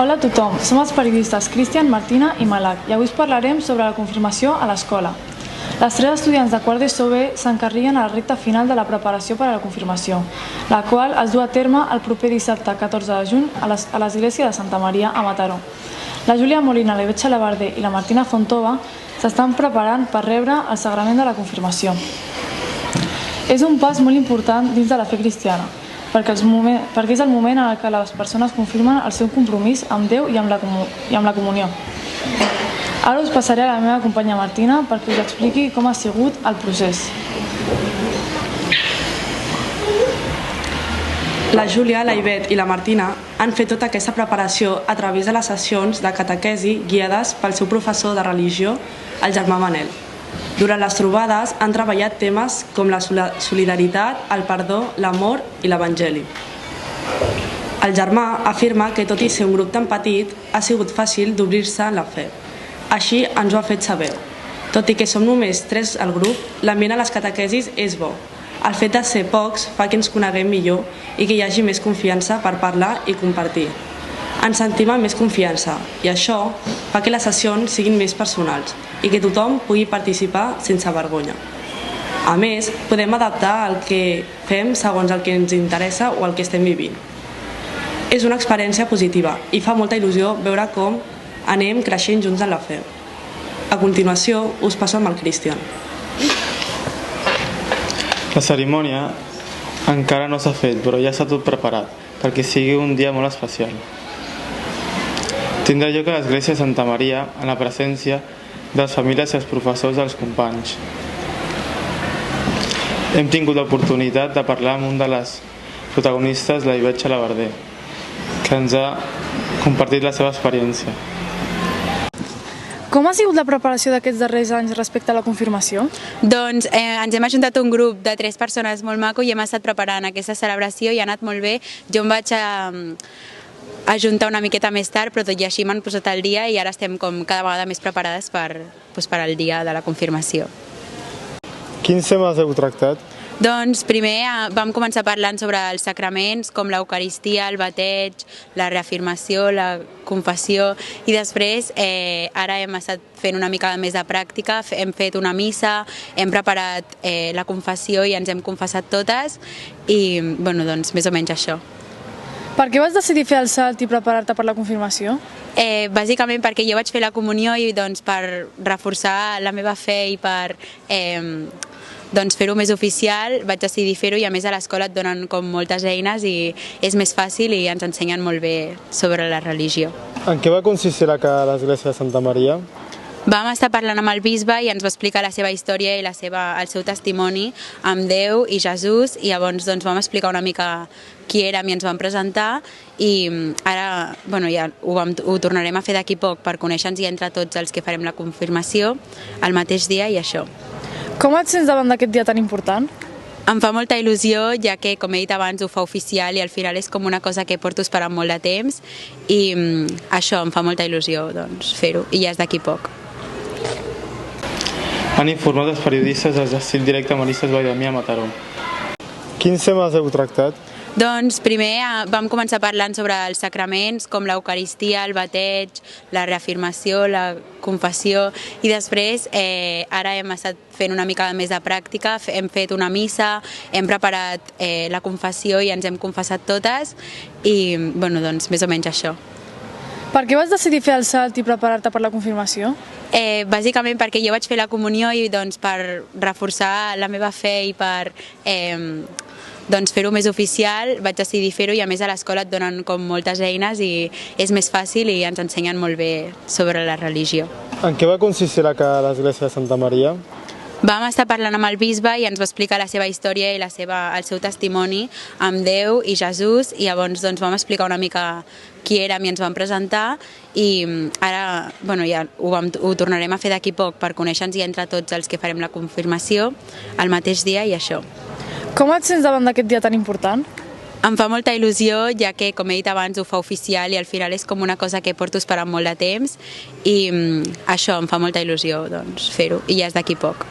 Hola a tothom, som els periodistes Cristian, Martina i Malak i avui us parlarem sobre la confirmació a l'escola. Les 3 estudiants de quart d'ESO B s'encarreguen a la recta final de la preparació per a la confirmació, la qual es du a terme el proper dissabte 14 de juny a l'església de Santa Maria a Mataró. La Júlia Molina, la Ivetge Labarder i la Martina Fontova s'estan preparant per rebre el sagrament de la confirmació. És un pas molt important dins de la fe cristiana, perquè és el moment en què les persones confirmen el seu compromís amb Déu i amb la comunió. Ara us passaré a la meva companya Martina perquè us expliqui com ha sigut el procés. La Júlia, la Ivet i la Martina han fet tota aquesta preparació a través de les sessions de catequesi guiades pel seu professor de religió, el germà Manel. Durant les trobades han treballat temes com la solidaritat, el perdó, l'amor i l'evangeli. El germà afirma que tot i ser un grup tan petit, ha sigut fàcil d'obrir-se en la fe. Així ens ho ha fet saber. Tot i que som només 3 al grup, l'ambient a les catequesis és bo. El fet de ser pocs fa que ens coneguem millor i que hi hagi més confiança per parlar i compartir. Ens sentim amb més confiança i això fa que les sessions siguin més personals i que tothom pugui participar sense vergonya. A més, podem adaptar el que fem segons el que ens interessa o el que estem vivint. És una experiència positiva i fa molta il·lusió veure com anem creixent junts en la fe. A continuació, us passo amb el Cristian. La cerimònia encara no s'ha fet, però ja està tot preparat perquè sigui un dia molt especial. Tindrà lloc a l'església de Santa Maria en la presència de les famílies i els professors dels companys. Hem tingut l'oportunitat de parlar amb un de les protagonistes, la Ivetge Labarder, que ens ha compartit la seva experiència. Com ha sigut la preparació d'aquests darrers anys respecte a la confirmació? Doncs ens hem ajuntat un grup de 3 persones molt maco i hem estat preparant aquesta celebració i ha anat molt bé. Jo em vaig ajuntar una miqueta més tard, però tot i així m'han posat al dia i ara estem com cada vegada més preparades per al dia de la confirmació. Quins temes heu tractat? Doncs primer vam començar parlant sobre els sacraments com l'Eucaristia, el bateig, la reafirmació, la confessió i després ara hem estat fent una mica més de pràctica, hem fet una missa, hem preparat la confessió i ens hem confessat totes i doncs més o menys això. Per què vas decidir fer el salt i preparar-te per la confirmació? Bàsicament perquè jo vaig fer la comunió i doncs per reforçar la meva fe i per fer-ho més oficial vaig decidir fer-ho i a més a l'escola et donen com moltes eines i és més fàcil i ens ensenyen molt bé sobre la religió. En què va consistir a l'església de Santa Maria? Vam estar parlant amb el bisbe i ens va explicar la seva història i el seu testimoni amb Déu i Jesús i llavors vam explicar una mica qui érem i ens vam presentar i ara ja ho tornarem a fer d'aquí poc per conèixer-nos i entre tots els que farem la confirmació el mateix dia i això. Com et sents davant d'aquest dia tan important? Em fa molta il·lusió, ja que, com he dit abans, ho fa oficial i al final és com una cosa que porto esperant molt de temps i això em fa molta il·lusió fer-ho i ja és d'aquí poc. Han informat els periodistes dels Estil Directe Maristes Valldomí a Mataró. Quins temes heu tractat? Doncs primer vam començar parlant sobre els sacraments com l'Eucaristia, el bateig, la reafirmació, la confessió i després ara hem estat fent una mica més de pràctica, hem fet una missa, hem preparat la confessió i ens hem confessat totes i doncs més o menys això. Per què vas decidir fer el salt i preparar-te per la confirmació? Bàsicament perquè jo vaig fer la comunió i doncs per reforçar la meva fe i per fer-ho més oficial vaig decidir fer-ho i a més a l'escola et donen com moltes eines i és més fàcil i ens ensenyen molt bé sobre la religió. En què va consistir l'església de Santa Maria? Vam estar parlant amb el bisbe i ens va explicar la seva història i el seu testimoni amb Déu i Jesús i llavors vam explicar una mica qui érem i ens vam presentar i ara ja ho tornarem a fer d'aquí poc per conèixer-nos i entre tots els que farem la confirmació el mateix dia i això. Com et sents davant d'aquest dia tan important? Em fa molta il·lusió, ja que, com he dit abans, ho fa oficial i al final és com una cosa que porto esperant molt de temps i això em fa molta il·lusió fer-ho i ja és d'aquí poc.